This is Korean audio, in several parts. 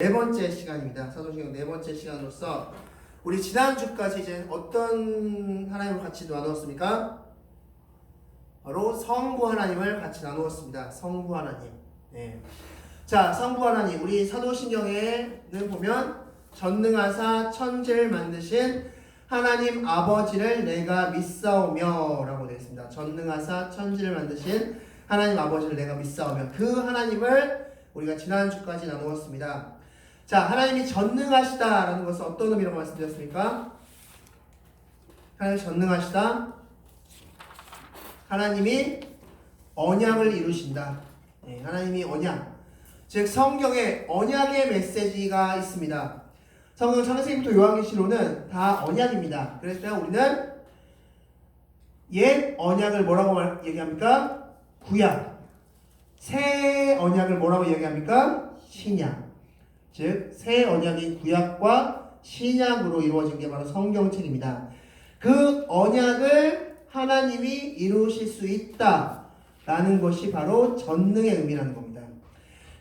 네 번째 시간입니다. 사도신경 네 번째 시간으로서 우리 지난주까지 이제 어떤 하나님을 같이 나누었습니까? 바로 성부 하나님을 같이 나누었습니다. 성부 하나님. 네. 자, 성부 하나님. 우리 사도신경에는 보면 전능하사 천지를 만드신 하나님 아버지를 내가 믿사오며 라고 되어 있습니다. 전능하사 천지를 만드신 하나님 아버지를 내가 믿사오며, 그 하나님을 우리가 지난주까지 나누었습니다. 자, 하나님이 전능하시다라는 것은 어떤 의미라고 말씀드렸습니까? 하나님이 전능하시다. 하나님이 언약을 이루신다. 네, 하나님이 언약. 즉 성경에 언약의 메시지가 있습니다. 성경 창세기부터 요한계시로는 다 언약입니다. 그래서 우리는 옛 언약을 뭐라고 얘기합니까? 구약. 새 언약을 뭐라고 얘기합니까? 신약. 즉 새 언약인 구약과 신약으로 이루어진 게 바로 성경책입니다. 그 언약을 하나님이 이루실 수 있다라는 것이 바로 전능의 의미라는 겁니다.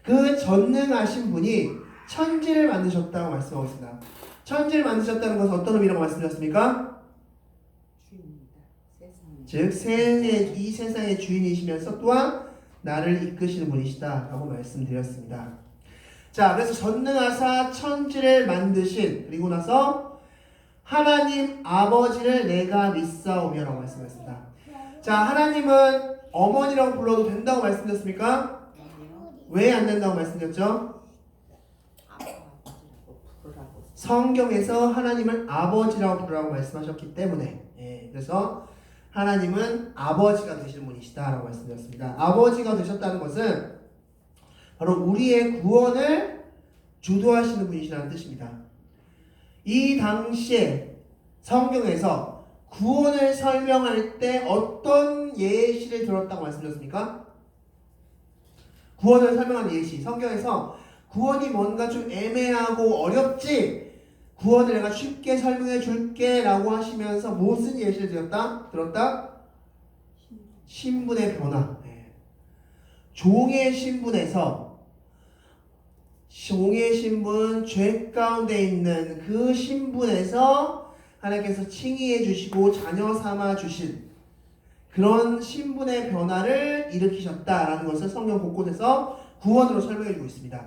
그 전능하신 분이 천지를 만드셨다고 말씀하고 있습니다. 천지를 만드셨다는 것은 어떤 의미라고 말씀드렸습니까? 즉 이 세상의 주인이시면서 또한 나를 이끄시는 분이시다라고 말씀드렸습니다. 자, 그래서 전능하사 천지를 만드신, 그리고 나서 하나님 아버지를 내가 믿사오며라고 말씀했습니다. 자, 하나님은 어머니라고 불러도 된다고 말씀드렸습니까? 왜 안 된다고 말씀드렸죠? 성경에서 하나님을 아버지라고 부르라고 말씀하셨기 때문에, 그래서 하나님은 아버지가 되시는 분이시다라고 말씀드렸습니다. 아버지가 되셨다는 것은 바로 우리의 구원을 주도하시는 분이시라는 뜻입니다. 이 당시에 성경에서 구원을 설명할 때 어떤 예시를 들었다고 말씀드렸습니까? 구원을 설명하는 예시. 성경에서 구원이 뭔가 좀 애매하고 어렵지, 구원을 내가 쉽게 설명해 줄게 라고 하시면서 무슨 예시를 들었다? 신분의 변화. 종의 신분에서, 종의 신분, 죄 가운데 있는 그 신분에서 하나님께서 칭의해 주시고 자녀 삼아 주신 그런 신분의 변화를 일으키셨다라는 것을 성경 곳곳에서 구원으로 설명해 주고 있습니다.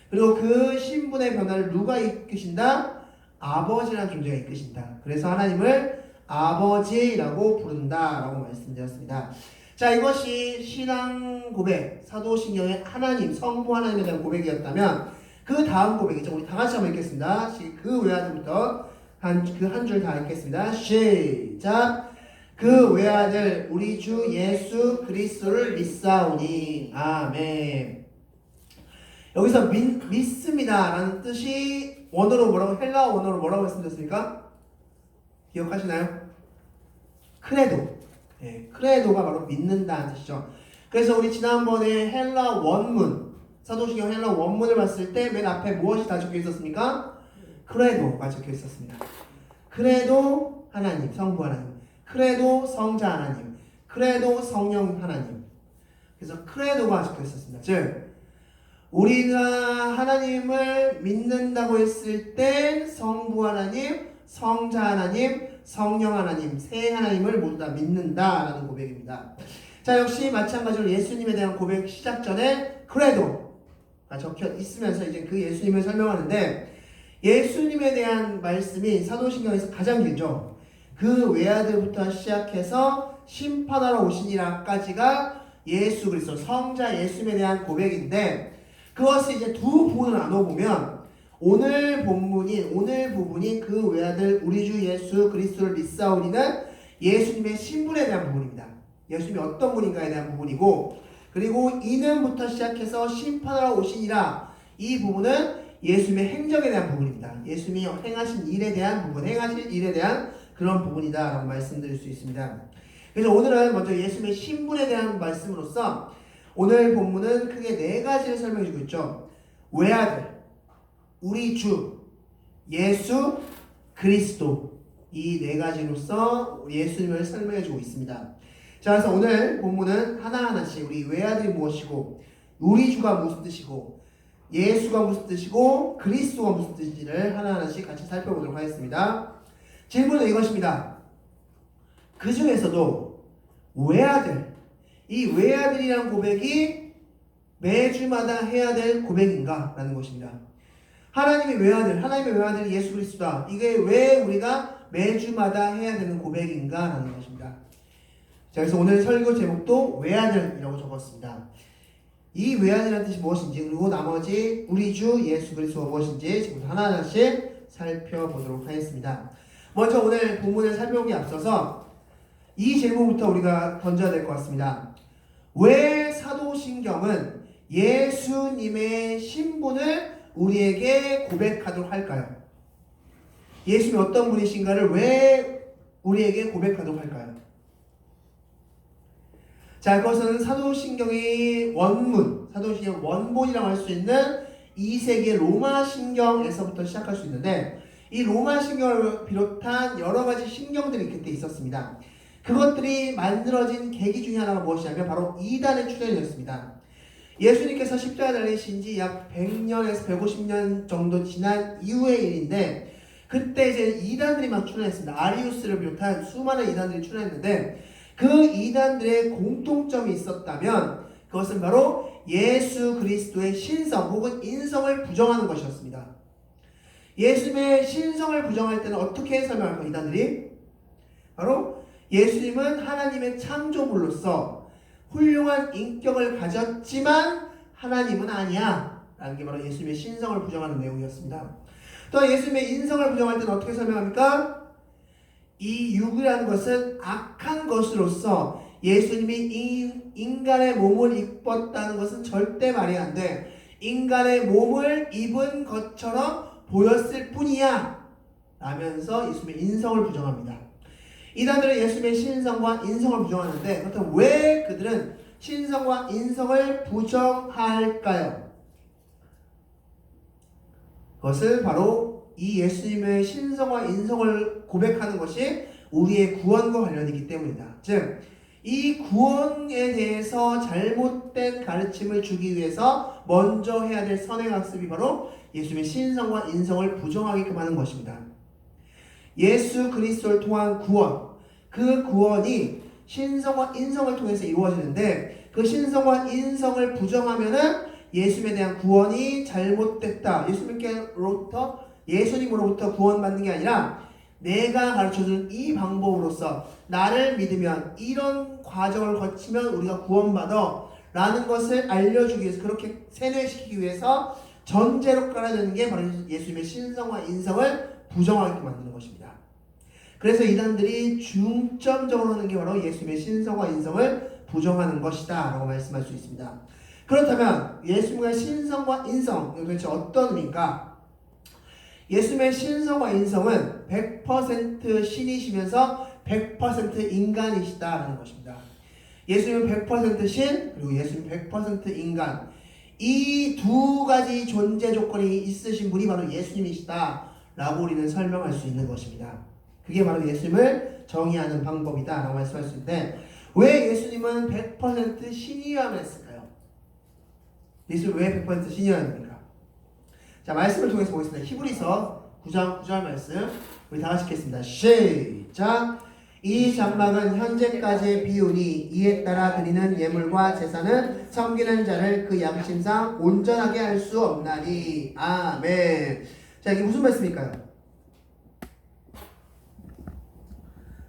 그리고 그 신분의 변화를 누가 이끄신다? 아버지라는 존재가 이끄신다. 그래서 하나님을 아버지라고 부른다라고 말씀드렸습니다. 자, 이것이 신앙 고백, 사도신경의 하나님, 성부 하나님에 대한 고백이었다면, 그 다음 고백이죠. 우리 다 같이 한번 읽겠습니다. 그 외아들부터 한 줄 다 읽겠습니다. 시작. 그 외아들 우리 주 예수 그리스도를 믿사오니. 아멘. 여기서 믿습니다 라는 뜻이 원어로 뭐라고, 헬라어 원어로 뭐라고 말씀드렸습니까? 기억하시나요? 크레도. 크레도가 바로 믿는다는 뜻이죠. 그래서 우리 지난번에 헬라 원문, 사도신경 헬라 원문을 봤을 때 맨 앞에 무엇이 다 적혀 있었습니까? 크레도가 적혀 있었습니다. 크레도 하나님, 성부 하나님, 크레도 성자 하나님, 크레도 성령 하나님. 그래서 크레도가 적혀 있었습니다. 즉 우리가 하나님을 믿는다고 했을 때 성부 하나님, 성자 하나님, 성령 하나님, 세 하나님을 모두 다 믿는다라는 고백입니다. 자, 역시 마찬가지로 예수님에 대한 고백 시작 전에 크레도가 적혀 있으면서 이제 그 예수님을 설명하는데, 예수님에 대한 말씀이 사도신경에서 가장 길죠. 그 외아들부터 시작해서 심판하러 오시니라까지가 예수 그리스도 성자 예수님에 대한 고백인데, 그것을 이제 두 부분을 나눠보면 오늘 부분이 그 외아들 우리 주 예수 그리스도를 믿사오니는 예수님의 신분에 대한 부분입니다. 예수님이 어떤 분인가에 대한 부분이고, 그리고 이는부터 시작해서 심판하러 오시니라, 이 부분은 예수님의 행적에 대한 부분입니다. 예수님이 행하신 일에 대한 부분, 행하실 일에 대한 그런 부분이다 라고 말씀드릴 수 있습니다. 그래서 오늘은 먼저 예수님의 신분에 대한 말씀으로서 오늘 본문은 크게 네 가지를 설명해 주고 있죠. 외아들, 우리 주, 예수, 그리스도, 이 네 가지로서 예수님을 설명해 주고 있습니다. 자, 그래서 오늘 본문은 하나하나씩 우리 외아들이 무엇이고, 우리 주가 무슨 뜻이고, 예수가 무슨 뜻이고 그리스도가 무슨 뜻인지를 하나하나씩 같이 살펴보도록 하겠습니다. 질문은 이것입니다. 그 중에서도 외아들, 이 외아들이란 고백이 매주마다 해야 될 고백인가? 라는 것입니다. 하나님의 외아들, 하나님의 외아들이 예수 그리스도다. 이게 왜 우리가 매주마다 해야 되는 고백인가? 라는 것입니다. 자, 그래서 오늘 설교 제목도 외아들이라고 적었습니다. 이 외아들이라는 뜻이 무엇인지, 그리고 나머지 우리 주 예수 그리스도가 무엇인지 지금 하나하나씩 살펴보도록 하겠습니다. 먼저 오늘 본문을 살펴보기 앞서서 이 질문부터 우리가 던져야 될 것 같습니다. 왜 사도신경은 예수님의 신분을 우리에게 고백하도록 할까요? 예수님이 어떤 분이신가를 왜 우리에게 고백하도록 할까요? 자, 그것은 사도신경의 원문, 사도신경 원본이라고 할 수 있는 2세기 로마 신경에서부터 시작할 수 있는데, 이 로마 신경을 비롯한 여러 가지 신경들이 그때 있었습니다. 그것들이 만들어진 계기 중에 하나가 무엇이냐면 바로 이단의 출현이었습니다. 예수님께서 십자가에 달리신 지 약 100년에서 150년 정도 지난 이후의 일인데, 그때 이제 이단들이 막 출현했습니다. 아리우스를 비롯한 수많은 이단들이 출현했는데, 그 이단들의 공통점이 있었다면 그것은 바로 예수 그리스도의 신성 혹은 인성을 부정하는 것이었습니다. 예수님의 신성을 부정할 때는 어떻게 설명할까요? 이단들이 바로 예수님은 하나님의 창조물로서 훌륭한 인격을 가졌지만 하나님은 아니야 라는 게 바로 예수님의 신성을 부정하는 내용이었습니다. 또 예수님의 인성을 부정할 때는 어떻게 설명합니까? 이 육이라는 것은 악한 것으로서 예수님이 인간의 몸을 입었다는 것은 절대 말이 안 돼. 인간의 몸을 입은 것처럼 보였을 뿐이야 라면서 예수님의 인성을 부정합니다. 이단들은 예수님의 신성과 인성을 부정하는데, 그렇다면 왜 그들은 신성과 인성을 부정할까요? 그것은 바로 이 예수님의 신성과 인성을 고백하는 것이 우리의 구원과 관련이기 때문이다. 즉, 이 구원에 대해서 잘못된 가르침을 주기 위해서 먼저 해야 될 선행학습이 바로 예수님의 신성과 인성을 부정하게끔 하는 것입니다. 예수 그리스도를 통한 구원, 그 구원이 신성과 인성을 통해서 이루어지는데, 그 신성과 인성을 부정하면은 예수님에 대한 구원이 잘못됐다. 예수님으로부터 구원받는 게 아니라 내가 가르쳐준 이 방법으로서 나를 믿으면 이런 과정을 거치면 우리가 구원받아 라는 것을 알려주기 위해서, 그렇게 세뇌시키기 위해서 전제로 깔아주는 게 바로 예수님의 신성과 인성을 부정하게 만드는 것입니다. 그래서 이단들이 중점적으로 하는 게 바로 예수님의 신성과 인성을 부정하는 것이다 라고 말씀할 수 있습니다. 그렇다면 예수님의 신성과 인성, 도대체 어떤 의미인가? 예수님의 신성과 인성은 100% 신이시면서 100% 인간이시다라는 것입니다. 예수님은 100% 신, 그리고 예수님 100% 인간. 이 두 가지 존재 조건이 있으신 분이 바로 예수님이시다라고 우리는 설명할 수 있는 것입니다. 그게 바로 예수님을 정의하는 방법이다라고 말씀할 수 있는데, 왜 예수님은 100% 신이라고 했을까요? 예수님 왜 100% 신이라는 겁니까? 자, 말씀을 통해서 보겠습니다. 히브리서 9장 9절 말씀 우리 다 같이 읽겠습니다. 시작! 이 장막은 현재까지의 비운이 이에 따라 드리는 예물과 제사는 섬기는 자를 그 양심상 온전하게 할 수 없나니. 아멘. 자, 이게 무슨 말씀일까요?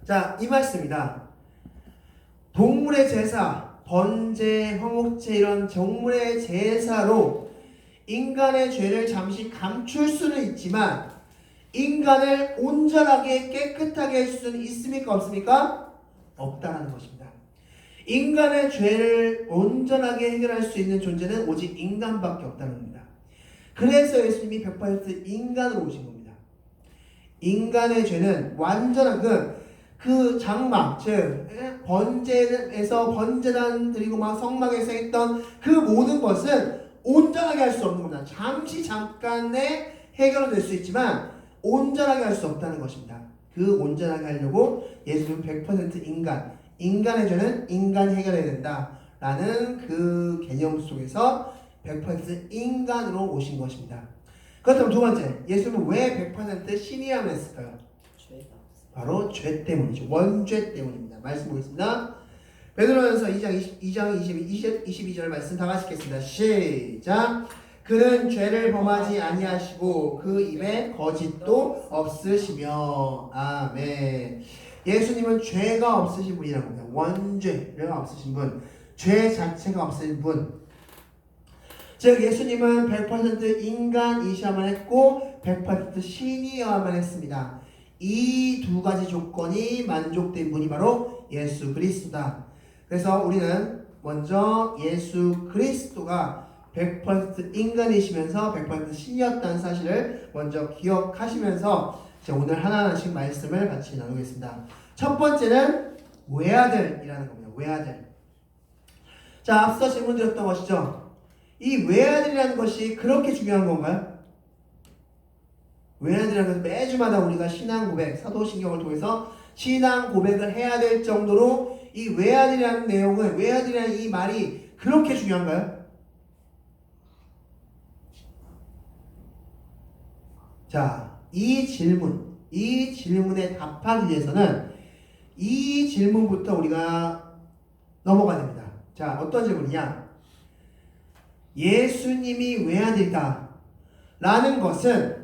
자, 이 말씀입니다. 동물의 제사, 번제, 화목제 이런 동물의 제사로 인간의 죄를 잠시 감출 수는 있지만 인간을 온전하게 깨끗하게 할 수는 있습니까? 없습니까? 없다는 것입니다. 인간의 죄를 온전하게 해결할 수 있는 존재는 오직 인간밖에 없다는 겁니다. 그래서 예수님이 100% 인간으로 오신 겁니다. 인간의 죄는 완전한 그 장막, 즉 번제에서 번제단 드리고 막 성막에서 했던 그 모든 것은 온전하게 할 수 없는 겁니다. 잠깐의 해결은 될 수 있지만 온전하게 할 수 없다는 것입니다. 그 온전하게 하려고 예수님은 100% 인간의 죄는 인간이 해결해야 된다라는 그 개념 속에서 100% 인간으로 오신 것입니다. 그렇다면 두 번째, 예수님은 왜 100% 신이야만 했을까요? 바로 죄 때문이죠. 원죄 때문입니다. 말씀 보겠습니다. 베드로전서 2장 22절 말씀 다 같이 읽겠습니다. 시작. 그는 죄를 범하지 아니하시고 그 입에 거짓도 없으시며. 아멘. 예수님은 죄가 없으신 분이라고 합니다. 원죄가 없으신 분, 죄 자체가 없으신 분. 즉 예수님은 100% 인간이셔야만 했고 100% 신이어야만 했습니다. 이 두 가지 조건이 만족된 분이 바로 예수 그리스도다. 그래서 우리는 먼저 예수 그리스도가 100% 인간이시면서 100% 신이었다는 사실을 먼저 기억하시면서 오늘 하나하나씩 말씀을 같이 나누겠습니다. 첫 번째는 외아들이라는 겁니다. 외아들. 자, 앞서 질문 드렸던 것이죠. 이 외아들이라는 것이 그렇게 중요한 건가요? 외아들이라는 것은 매주마다 우리가 신앙 고백, 사도신경을 통해서 신앙 고백을 해야 될 정도로 이 외아들이라는 내용은, 외아들이라는 이 말이 그렇게 중요한가요? 자, 이 질문에 답하기 위해서는 이 질문부터 우리가 넘어가야 됩니다. 자, 어떤 질문이냐? 예수님이 외아들이다 라는 것은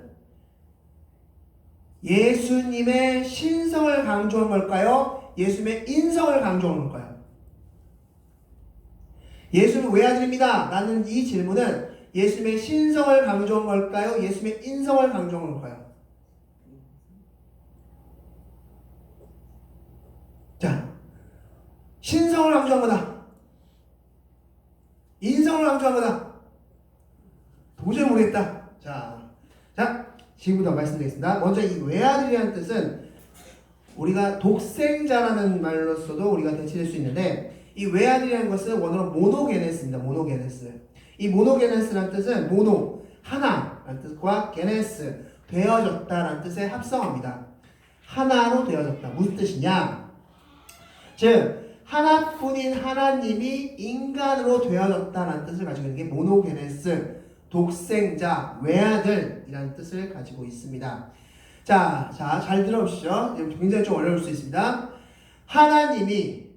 예수님의 신성을 강조한 걸까요? 예수님의 인성을 강조한 걸까요? 예수는 외아들입니다 라는 이 질문은 예수님의 신성을 강조한 걸까요? 예수님의 인성을 강조한 걸까요? 자, 신성을 강조한 거다. 인성을 강조한 거다. 도저히 모르겠다. 자, 지금부터 말씀드리겠습니다. 먼저 이 외아들이라는 뜻은 우리가 독생자라는 말로서도 우리가 대체될 수 있는데, 이 외아들이라는 것은 원어로 모노게네스입니다. 모노게네스. 이 모노게네스라는 뜻은 모노, 하나라는 뜻과 게네스, 되어졌다라는 뜻에 합성합니다. 하나로 되어졌다. 무슨 뜻이냐? 즉 하나뿐인 하나님이 인간으로 되어졌다라는 뜻을 가지고 있는 게 모노게네스, 독생자, 외아들이라는 뜻을 가지고 있습니다. 자, 잘 들어보시죠. 굉장히 좀 어려울 수 있습니다. 하나님이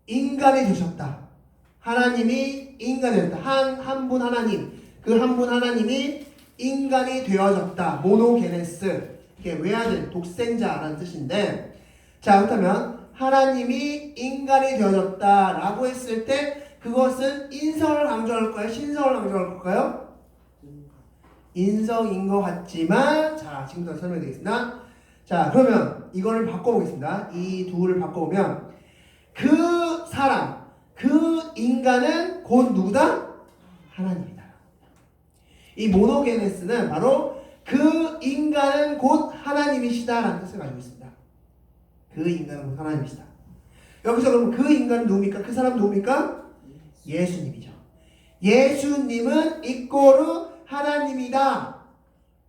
인간이 되셨다. 하나님이 인간이 되었다. 한 분 하나님, 그 한 분 하나님이 인간이 되어졌다. 모노게네스, 이게 외아들, 독생자라는 뜻인데, 자, 그렇다면 하나님이 인간이 되어졌다라고 했을 때 그것은 인성을 강조할까요? 신성을 강조할까요? 인성인 것 같지만, 자, 지금부터 설명드리겠습니다. 자, 그러면 이거를 바꿔보겠습니다. 이 둘을 바꿔보면 그 사람, 그 인간은 곧 누구다? 하나님이다. 이 모노게네스는 바로 그 인간은 곧 하나님이시다라는 뜻을 가지고 있습니다. 그 인간은 곧 하나님이시다. 여기서 그럼 그 인간은 누굽니까? 그 사람은 누굽니까? 예수님이죠. 예수님은 이꼬르 하나님이다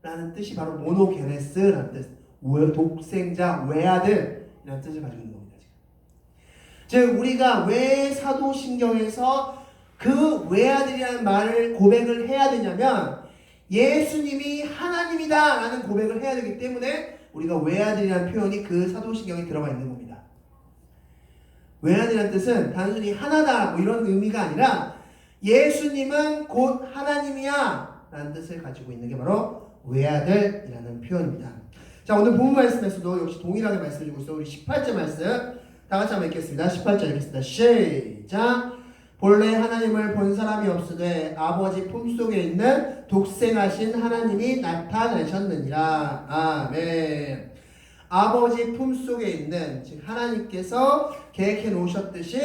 라는 뜻이 바로 모노게네스라는 뜻, 독생자, 외아들이라는 뜻을 가지고 있는 겁니다. 즉 우리가 왜 사도신경에서 그 외아들이라는 말을 고백을 해야 되냐면 예수님이 하나님이다 라는 고백을 해야 되기 때문에 우리가 외아들이라는 표현이 그 사도신경에 들어가 있는 겁니다. 외아들이라는 뜻은 단순히 하나다 뭐 이런 의미가 아니라 예수님은 곧 하나님이야 라는 뜻을 가지고 있는 게 바로 외아들이라는 표현입니다. 자, 오늘 본문 말씀에서도 역시 동일하게 말씀해주고 있어요. 우리 18절 말씀 다 같이 한번 읽겠습니다. 18절 읽겠습니다. 시작. 본래 하나님을 본 사람이 없으되 아버지 품속에 있는 독생하신 하나님이 나타나셨느니라. 아멘. 아버지 품속에 있는, 즉 하나님께서 계획해 놓으셨듯이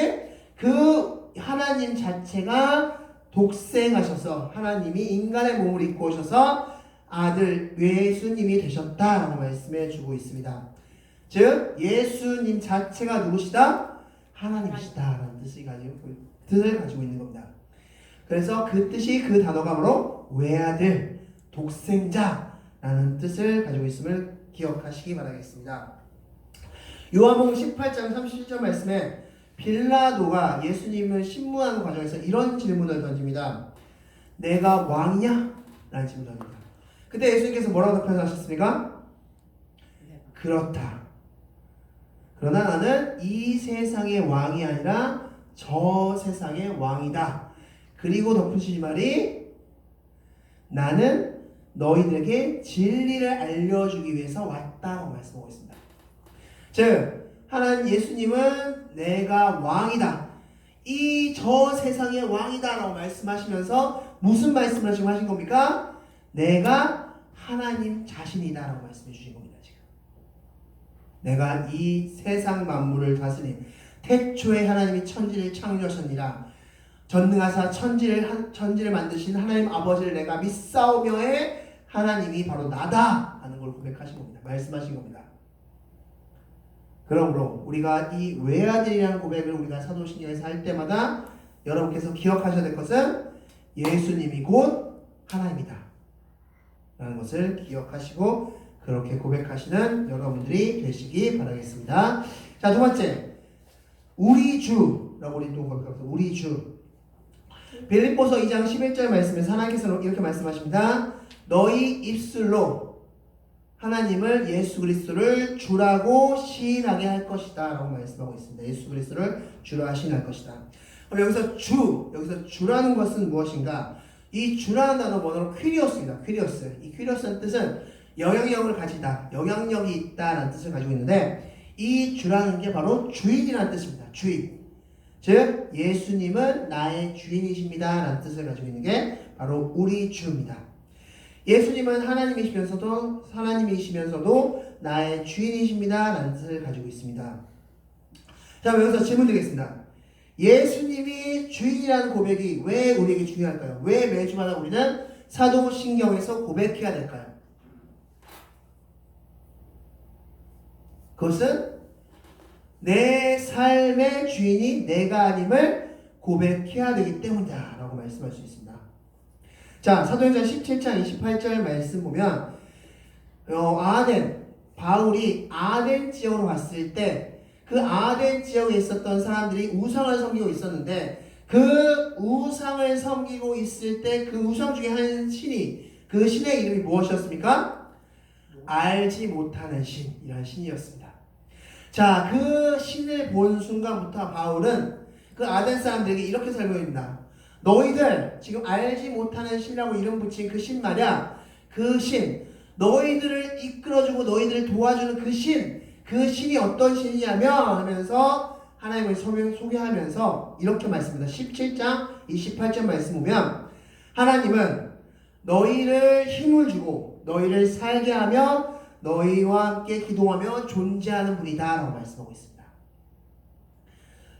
그 하나님 자체가 독생하셔서 하나님이 인간의 몸을 입고 오셔서 아들 예수님이 되셨다라고 말씀해 주고 있습니다. 즉 예수님 자체가 누구시다? 하나님이시다라는 뜻을 가지고 있는 겁니다. 그래서 그 뜻이, 그 단어가 바로 외아들, 독생자라는 뜻을 가지고 있음을 기억하시기 바라겠습니다. 요한복음 18장 37절 말씀에 빌라도가 예수님을 신문하는 과정에서 이런 질문을 던집니다. 내가 왕이냐? 라는 질문을 던집니다. 그때 예수님께서 뭐라고 답변하셨습니까? 그렇다. 그러나 나는 이 세상의 왕이 아니라 저 세상의 왕이다. 그리고 덧붙이신 말이 나는 너희들에게 진리를 알려주기 위해서 왔다고 말씀하고 있습니다. 즉 하나님 예수님은 내가 왕이다. 이 저 세상의 왕이다 라고 말씀하시면서 무슨 말씀을 지금 하신 겁니까? 내가 하나님 자신이다 라고 말씀해 주신 겁니다. 지금 내가 이 세상 만물을 다스린 태초에 하나님이 천지를 창조하셨니라. 전능하사 천지를 만드신 하나님 아버지를 내가 믿사오며의 하나님이 바로 나다 하는 걸 고백하신 겁니다. 말씀하신 겁니다. 그러므로 우리가 이 외아들이라는 고백을 우리가 사도신경에서 할 때마다 여러분께서 기억하셔야 될 것은 예수님이 곧 하나님이다 라는 것을 기억하시고 그렇게 고백하시는 여러분들이 되시기 바라겠습니다. 자, 두 번째, 우리 주라고 우리 또 고백합니다. 우리 주. 빌립보서 2장 11절 말씀에서 하나님께서 이렇게 말씀하십니다. 너희 입술로 하나님을 예수 그리스도를 주라고 시인하게 할 것이다 라고 말씀하고 있습니다. 예수 그리스도를 주라 시인할 것이다. 그럼 여기서 주라는 것은 무엇인가? 이 주라는 단어 원어로 퀴리오스입니다. 퀴리오스. 이 퀴리오스는 뜻은 영향력을 가지다, 영향력이 있다라는 뜻을 가지고 있는데 이 주라는 게 바로 주인이라는 뜻입니다. 주인. 즉 예수님은 나의 주인이십니다 라는 뜻을 가지고 있는 게 바로 우리 주입니다. 예수님은 하나님이시면서도 나의 주인이십니다 라는 뜻을 가지고 있습니다. 자, 여기서 질문 드리겠습니다. 예수님이 주인이라는 고백이 왜 우리에게 중요할까요? 왜 매주마다 우리는 사도신경에서 고백해야 될까요? 그것은 내 삶의 주인이 내가 아님을 고백해야 되기 때문이다 라고 말씀할 수 있습니다. 자, 사도행전 17장 28절 말씀 보면 바울이 아덴 지역으로 갔을 때 그 아덴 지역에 있었던 사람들이 우상을 섬기고 있었는데 그 우상을 섬기고 있을 때 그 우상 중에 한 신이 그 신의 이름이 무엇이었습니까? 알지 못하는 신이라는 신이었습니다. 자, 그 신을 본 순간부터 바울은 그 아덴 사람들에게 이렇게 설명합니다. 너희들 지금 알지 못하는 신이라고 이름 붙인 그 신 말이야. 그 신, 너희들을 이끌어주고 너희들을 도와주는 그 신이 어떤 신이냐면 하면서 하나님을 소개하면서 이렇게 말씀합니다. 17장 28절 말씀 보면 하나님은 너희를 힘을 주고 너희를 살게 하며 너희와 함께 기도하며 존재하는 분이다 라고 말씀하고 있습니다.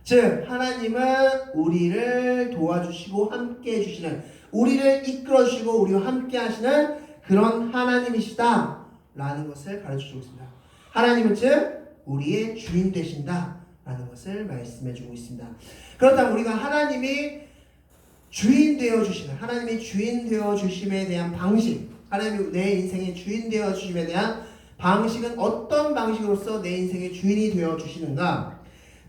즉 하나님은 우리를 도와주시고 함께 해주시는, 우리를 이끌어주시고 우리와 함께 하시는 그런 하나님이시다 라는 것을 가르쳐주고 있습니다. 하나님은 즉 우리의 주인 되신다 라는 것을 말씀해주고 있습니다. 그렇다면 우리가 하나님이 주인 되어주시는, 하나님이 주인 되어주심에 대한 방식, 하나님이 내 인생의 주인 되어주심에 대한 방식은 어떤 방식으로서 내 인생의 주인이 되어주시는가?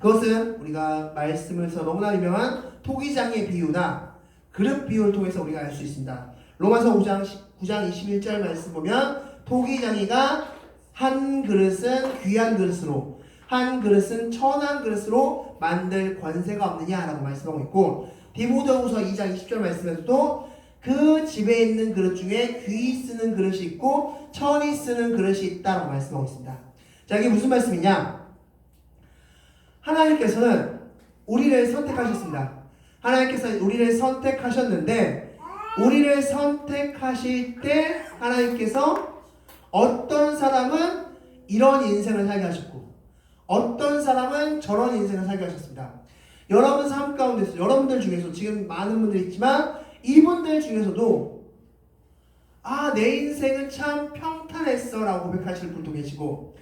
그것은 우리가 말씀에서 너무나 유명한 토기장의 비유나 그릇 비유를 통해서 우리가 알 수 있습니다. 로마서 9장 21절 말씀 보면 토기장이가 한 그릇은 귀한 그릇으로 한 그릇은 천한 그릇으로 만들 권세가 없느냐라고 말씀하고 있고, 디모데후서 2장 20절 말씀에서도 그 집에 있는 그릇 중에 귀히 쓰는 그릇이 있고 천히 쓰는 그릇이 있다라고 말씀하고 있습니다. 자, 이게 무슨 말씀이냐? 하나님께서는 우리를 선택하셨습니다. 하나님께서 우리를 선택하셨는데 우리를 선택하실 때 하나님께서 어떤 사람은 이런 인생을 살게 하셨고 어떤 사람은 저런 인생을 살게 하셨습니다. 여러분 삶 가운데서, 여러분들 중에서 지금 많은 분들이 있지만 이분들 중에서도 내 인생은 참 평탄했어 라고 고백하실 분도 계시고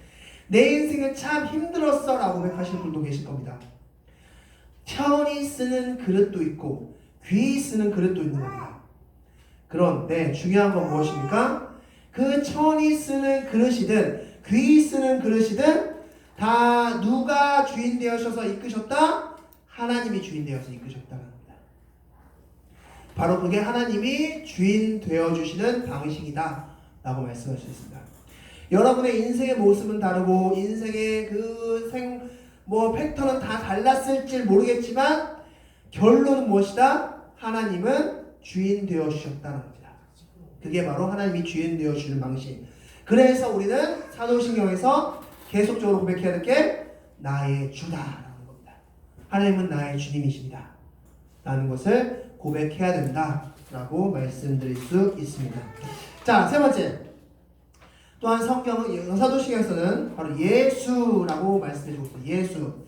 내 인생은 참 힘들었어 라고 고백하실 분도 계실 겁니다. 천이 쓰는 그릇도 있고 귀히 쓰는 그릇도 있는 겁니다. 그런데 중요한 건 무엇입니까? 그 천이 쓰는 그릇이든 귀히 쓰는 그릇이든 다 누가 주인 되어셔서 이끄셨다? 하나님이 주인 되어서 이끄셨다는 겁니다. 바로 그게 하나님이 주인 되어주시는 방식이다 라고 말씀하셨습니다. 여러분의 인생의 모습은 다르고 인생의 패턴은 다 달랐을지 모르겠지만 결론은 무엇이다? 하나님은 주인 되어주셨다는 겁니다. 그게 바로 하나님이 주인 되어주시는 방식. 그래서 우리는 사도신경에서 계속적으로 고백해야 될 게 나의 주다라는 겁니다. 하나님은 나의 주님이십니다 라는 것을 고백해야 된다라고 말씀드릴 수 있습니다. 자, 세 번째. 또한 성경은 사도신경에서는 바로 예수라고 말씀해주고 있습니다. 예수.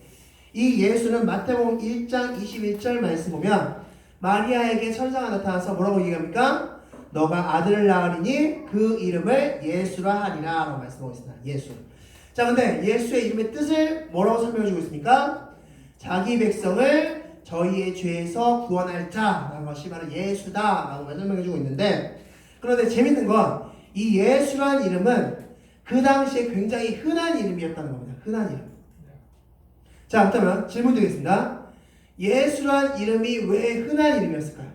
이 예수는 마태복음 1장 21절 말씀 보면 마리아에게 천사가 나타나서 뭐라고 얘기합니까? 너가 아들을 낳으리니 그 이름을 예수라 하리라 라고 말씀하고 있습니다. 예수. 자, 근데 예수의 이름의 뜻을 뭐라고 설명해주고 있습니까? 자기 백성을 저희의 죄에서 구원할 자라는 것이 바로 예수다 라고 설명해주고 있는데, 그런데 재밌는 건 이 예수란 이름은 그 당시에 굉장히 흔한 이름이었다는 겁니다. 흔한 이름. 자, 그렇다면 질문 드리겠습니다. 예수란 이름이 왜 흔한 이름이었을까요?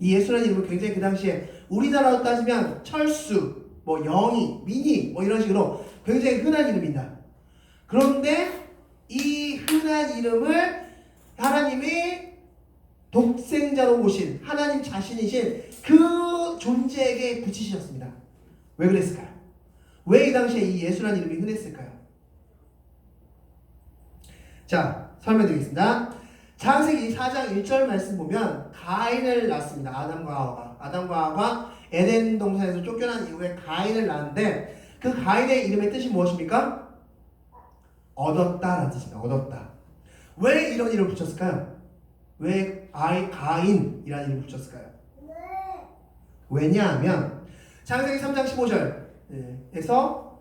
이 예수란 이름은 굉장히 그 당시에 우리나라로 따지면 철수, 영희, 민희 이런 식으로 굉장히 흔한 이름입니다. 그런데 이 흔한 이름을 하나님이 독생자로 오신 하나님 자신이신 그 존재에게 붙이셨습니다. 왜 그랬을까요? 왜 이 당시에 이 예수란 이름이 흔했을까요? 자, 설명드리겠습니다. 창세기 4장 1절 말씀 보면 가인을 낳습니다. 아담과 하와가. 아담과 하와가 에덴 동산에서 쫓겨난 이후에 가인을 낳았는데 그 가인의 이름의 뜻이 무엇입니까? 얻었다라는 뜻입니다. 얻었다. 왜 이런 이름을 붙였을까요? 왜 가인이라는 이름을 붙였을까요? 왜냐하면 창세기 3장 15절에서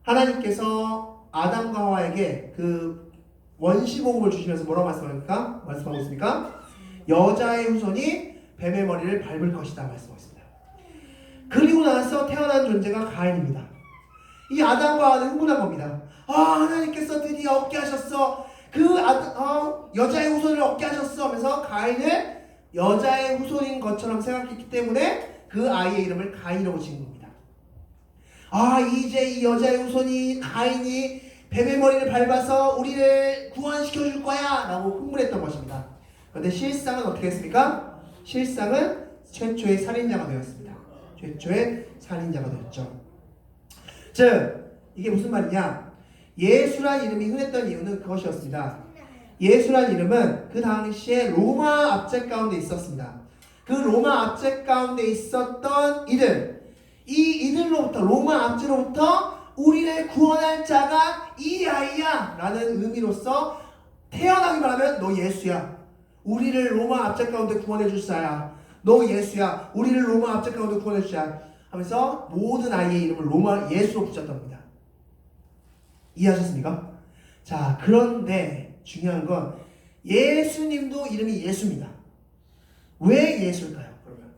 하나님께서 아담과 하와에게 그 원시복음을 주시면서 뭐라고 말씀하고 있습니까? 여자의 후손이 뱀의 머리를 밟을 것이다 말씀하고 있습니다. 그리고 나서 태어난 존재가 가인입니다. 이 아담과 하와는 흥분한 겁니다. 하나님께서 드디어 얻게 하셨어. 여자의 후손을 얻게 하셨어 하면서 가인을 여자의 후손인 것처럼 생각했기 때문에 그 아이의 이름을 가인이라고 지은 겁니다. 이제 이 여자의 후손이 가인이 뱀의 머리를 밟아서 우리를 구원시켜 줄 거야 라고 흥분했던 것입니다. 그런데 실상은 어떻게 했습니까? 실상은 최초의 살인자가 되었습니다. 최초의 살인자가 되었죠. 즉 이게 무슨 말이냐? 예수란 이름이 흔했던 이유는 그것이었습니다. 예수란 이름은 그 당시에 로마 압제 가운데 있었습니다. 그 로마 압제 가운데 있었던 이들로부터 로마 압제로부터 우리를 구원할 자가 이 아이야 라는 의미로서 태어나기만 하면 너 예수야. 우리를 로마 압제 가운데 구원해 줄 자야. 너 예수야. 우리를 로마 압제 가운데 구원해 줄 자야. 하면서 모든 아이의 이름을 예수로 붙였던 겁니다. 이해하셨습니까? 자, 그런데 중요한 건 예수님도 이름이 예수입니다. 왜 예수일까요? 그러면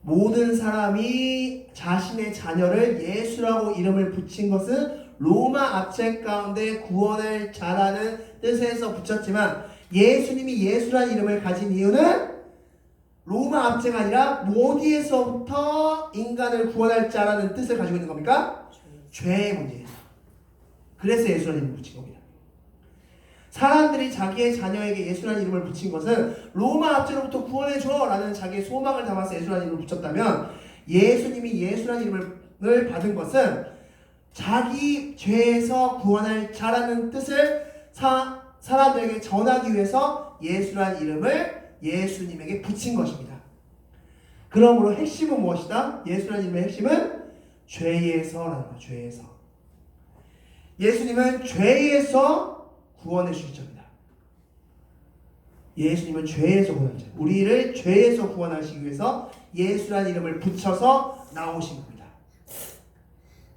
모든 사람이 자신의 자녀를 예수라고 이름을 붙인 것은 로마 압제 가운데 구원할 자라는 뜻에서 붙였지만 예수님이 예수라는 이름을 가진 이유는 로마 압제가 아니라 어디에서부터 인간을 구원할 자라는 뜻을 가지고 있는 겁니까? 죄의 문제에서. 그래서 예수라는 이름을 붙인 겁니다. 사람들이 자기의 자녀에게 예수라는 이름을 붙인 것은 로마 압제로부터 구원해줘 라는 자기의 소망을 담아서 예수라는 이름을 붙였다면 예수님이 예수라는 이름을 받은 것은 자기 죄에서 구원할 자라는 뜻을 사람들에게 전하기 위해서 예수라는 이름을 예수님에게 붙인 것입니다. 그러므로 핵심은 무엇이다? 예수라는 이름의 핵심은 죄에서라는 거예요. 죄에서. 예수님은 죄에서 구원해 주실 자입니다. 예수님은 죄에서 구원할 자. 우리를 죄에서 구원하시기 위해서 예수라는 이름을 붙여서 나오신 겁니다.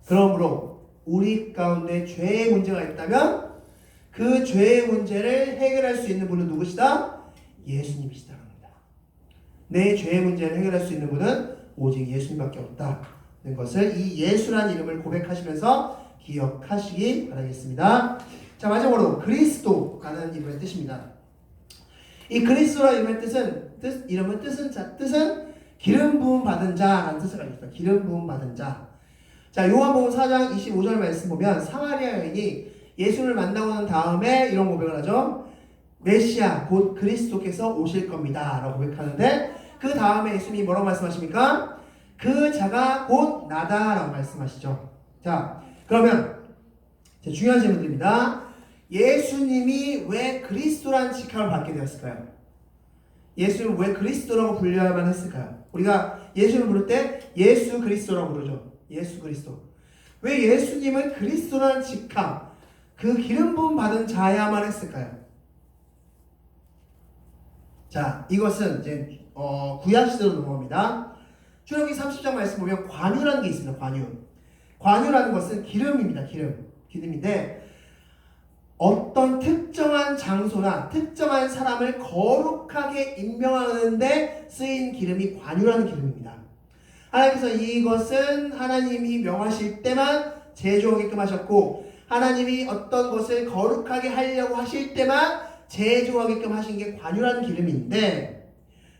그러므로 우리 가운데 죄의 문제가 있다면 그 죄의 문제를 해결할 수 있는 분은 누구시다? 예수님이시다는 겁니다. 내 죄의 문제를 해결할 수 있는 분은 오직 예수님밖에 없다는 것을 이 예수라는 이름을 고백하시면서 기억하시기 바라겠습니다. 자, 마지막으로 그리스도라는 이름의 뜻입니다. 이 그리스도라는 이름의 뜻은 기름 부음 받은 자라는 뜻을 가지고 있습니다. 기름 부음 받은 자. 자, 요한복음 4장 25절 말씀 보면 사마리아 여인이 예수를 만나고 난 다음에 이런 고백을 하죠. 메시아 곧 그리스도께서 오실 겁니다 라고 고백하는데, 그 다음에 예수님이 뭐라고 말씀하십니까? 그 자가 곧 나다 라고 말씀하시죠. 자, 그러면 중요한 질문들입니다. 예수님이 왜 그리스도라는 직함을 받게 되었을까요? 예수님은 왜 그리스도라고 불려야만 했을까요? 우리가 예수님을 부를 때 예수 그리스도라고 부르죠. 예수 그리스도. 왜 예수님은 그리스도라는 직함, 그 기름 부음 받은 자야만 했을까요? 자, 이것은 이제 구약 시대로 넘어갑니다. 출애굽기 30장 말씀 보면 관유라는 게 있습니다. 관유라는 것은 기름입니다. 기름인데 어떤 특정한 장소나 특정한 사람을 거룩하게 임명하는데 쓰인 기름이 관유라는 기름입니다. 하나님께서 이것은 하나님이 명하실 때만 제조하게끔 하셨고, 하나님이 어떤 것을 거룩하게 하려고 하실 때만 제조하게끔 하신 게 관유라는 기름인데,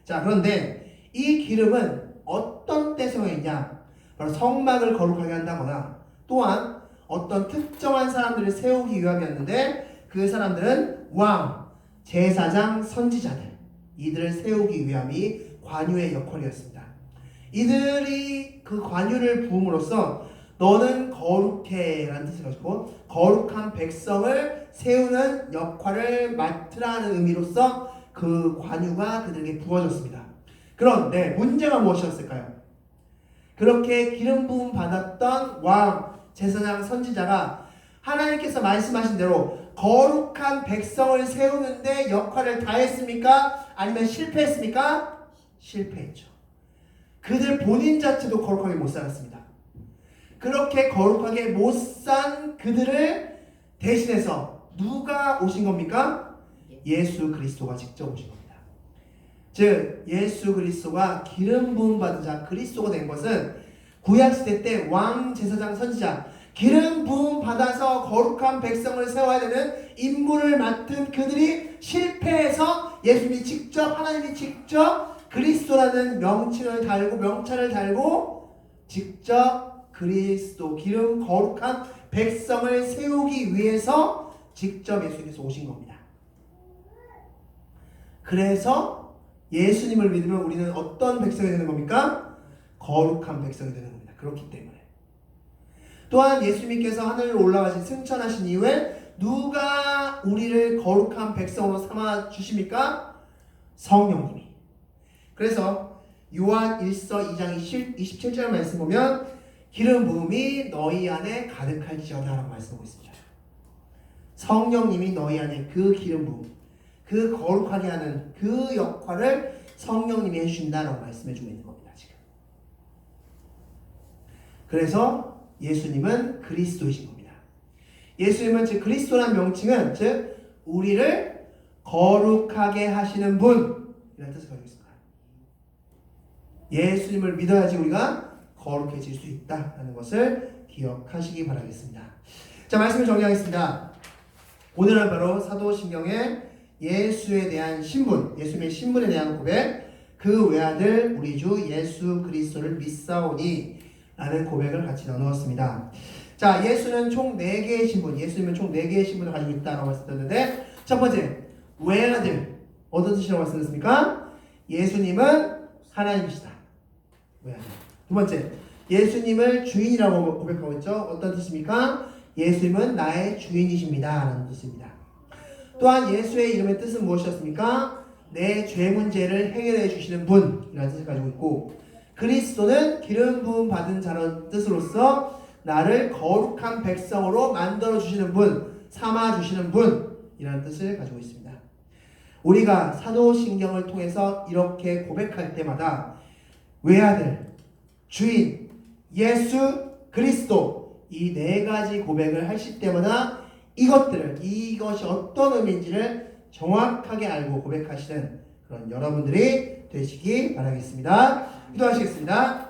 자, 그런데 이 기름은 어떤 때 사용했냐? 바로 성막을 거룩하게 한다거나 또한 어떤 특정한 사람들을 세우기 위함이었는데, 그 사람들은 왕, 제사장, 선지자들, 이들을 세우기 위함이 관유의 역할이었습니다. 이들이 그 관유를 부음으로써 너는 거룩해 라는 뜻을 가지고 거룩한 백성을 세우는 역할을 맡으라는 의미로서 그 관유가 그들에게 부어졌습니다. 그런데 문제가 무엇이었을까요? 그렇게 기름 부음 받았던 왕, 제사장, 선지자가 하나님께서 말씀하신 대로 거룩한 백성을 세우는데 역할을 다했습니까? 아니면 실패했습니까? 실패했죠. 그들 본인 자체도 거룩하게 못 살았습니다. 그렇게 거룩하게 못 산 그들을 대신해서 누가 오신 겁니까? 예수 그리스도가 직접 오신 겁니다. 즉 예수 그리스도가 기름 부음 받은 자 그리스도가 된 것은 구약시대 때 왕, 제사장, 선지자, 기름 부음 받아서 거룩한 백성을 세워야 되는 임무를 맡은 그들이 실패해서 하나님이 직접 그리스도라는 명찰을 달고 직접 그리스도, 기름 거룩한 백성을 세우기 위해서 직접 예수님께서 오신 겁니다. 그래서 예수님을 믿으면 우리는 어떤 백성이 되는 겁니까? 거룩한 백성이 되는 겁니다. 그렇기 때문에. 또한 예수님께서 하늘로 올라가신 승천하신 이후에 누가 우리를 거룩한 백성으로 삼아 주십니까? 성령님이. 그래서 요한 1서 2장 27절 말씀 보면 기름 부음이 너희 안에 가득할지어다 라고 말씀하고 있습니다. 성령님이 너희 안에 그 기름 부음, 그 거룩하게 하는 그 역할을 성령님이 해주신다라고 말씀해주고 있는 겁니다. 지금. 그래서 예수님은 그리스도이신 겁니다. 예수님은 즉 그리스도라는 명칭은 즉 우리를 거룩하게 하시는 분이라는 뜻을 가지고 있습니다. 예수님을 믿어야지 우리가 거룩해질 수 있다는 것을 기억하시기 바라겠습니다. 자, 말씀을 정리하겠습니다. 오늘은 바로 사도신경의 예수에 대한 신분, 예수님의 신분에 대한 고백, 그 외아들 우리 주 예수 그리스도를 믿사오니 라는 고백을 같이 나누었습니다. 자, 예수님은 총 4개의 신분을 가지고 있다고 말씀드렸는데, 첫 번째, 외아들. 어떤 뜻이라고 말씀드렸습니까? 예수님은 하나님이시다. 외아들. 두 번째, 예수님을 주인이라고 고백하고 있죠. 어떤 뜻입니까? 예수님은 나의 주인이십니다 라는 뜻입니다. 또한 예수의 이름의 뜻은 무엇이었습니까? 내 죄 문제를 해결해 주시는 분이라는 뜻을 가지고 있고, 그리스도는 기름 부음 받은 자라는 뜻으로서 나를 거룩한 백성으로 만들어 주시는 분, 삼아 주시는 분이라는 뜻을 가지고 있습니다. 우리가 사도신경을 통해서 이렇게 고백할 때마다 외아들, 주인, 예수, 그리스도 이 4가지 고백을 하실 때마다 이것이 어떤 의미인지를 정확하게 알고 고백하시는 그런 여러분들이 되시기 바라겠습니다. 기도하시겠습니다.